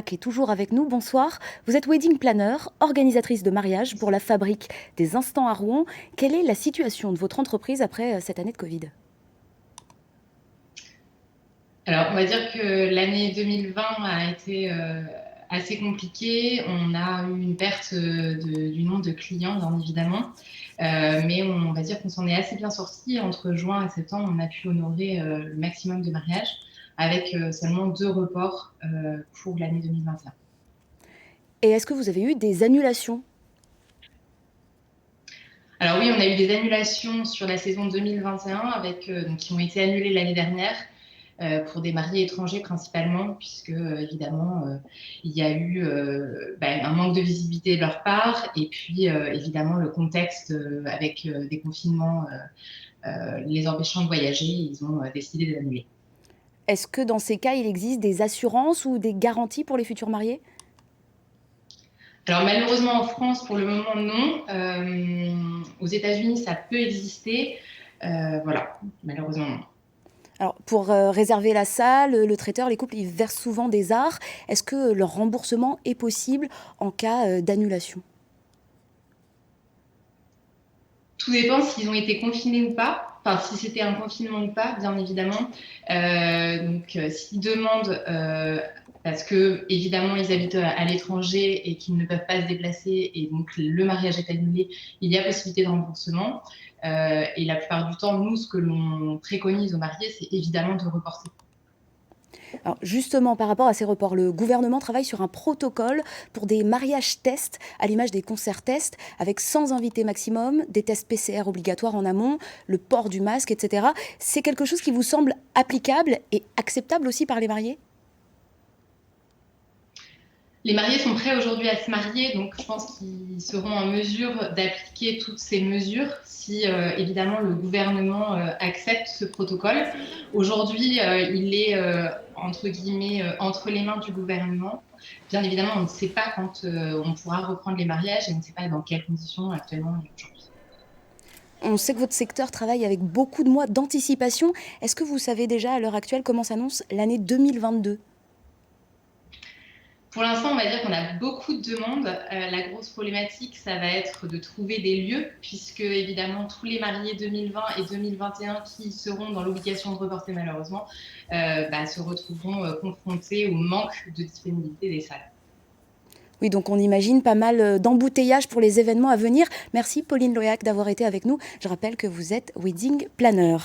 qui est toujours avec nous. Bonsoir. Vous êtes wedding planner, organisatrice de mariage pour la fabrique des Instants à Rouen. Quelle est la situation de votre entreprise après cette année de Covid? Alors, on va dire que l'année 2020 a été assez compliquée. On a eu une perte du nombre de clients, bien évidemment. Mais on va dire qu'on s'en est assez bien sorti. Entre juin et septembre, on a pu honorer le maximum de mariages avec seulement 2 reports pour l'année 2021. Et est-ce que vous avez eu des annulations? Alors oui, on a eu des annulations sur la saison 2021 donc, qui ont été annulées l'année dernière. Pour des mariés étrangers principalement, puisque évidemment il y a eu un manque de visibilité de leur part, et puis évidemment le contexte avec des confinements les empêchant de voyager, ils ont décidé d'annuler. Est-ce que dans ces cas, il existe des assurances ou des garanties pour les futurs mariés? Alors malheureusement en France, pour le moment, non. Aux États-Unis, ça peut exister. Voilà, malheureusement non. Alors, pour réserver la salle, le traiteur, les couples, ils versent souvent des arts. Est-ce que leur remboursement est possible en cas d'annulation? Tout dépend s'ils ont été confinés ou pas, enfin si c'était un confinement ou pas, bien évidemment. S'ils demandent, parce que évidemment ils habitent à l'étranger et qu'ils ne peuvent pas se déplacer et donc le mariage est annulé, il y a possibilité de remboursement. Et la plupart du temps, nous, ce que l'on préconise aux mariés, c'est évidemment de reporter. Alors justement, par rapport à ces reports, le gouvernement travaille sur un protocole pour des mariages tests, à l'image des concerts tests, avec 100 invités maximum, des tests PCR obligatoires en amont, le port du masque, etc. C'est quelque chose qui vous semble applicable et acceptable aussi par les mariés? Les mariés sont prêts aujourd'hui à se marier, donc je pense qu'ils seront en mesure d'appliquer toutes ces mesures si évidemment le gouvernement accepte ce protocole. Aujourd'hui, il est entre guillemets entre les mains du gouvernement. Bien évidemment, on ne sait pas quand on pourra reprendre les mariages et on ne sait pas dans quelles conditions actuellement et aujourd'hui. On sait que votre secteur travaille avec beaucoup de mois d'anticipation. Est-ce que vous savez déjà à l'heure actuelle comment s'annonce l'année 2022? Pour l'instant, on va dire qu'on a beaucoup de demandes. La grosse problématique, ça va être de trouver des lieux, puisque évidemment, tous les mariés 2020 et 2021 qui seront dans l'obligation de reporter malheureusement, se retrouveront confrontés au manque de disponibilité des salles. Oui, donc on imagine pas mal d'embouteillages pour les événements à venir. Merci Pauline Loyac d'avoir été avec nous. Je rappelle que vous êtes wedding planner.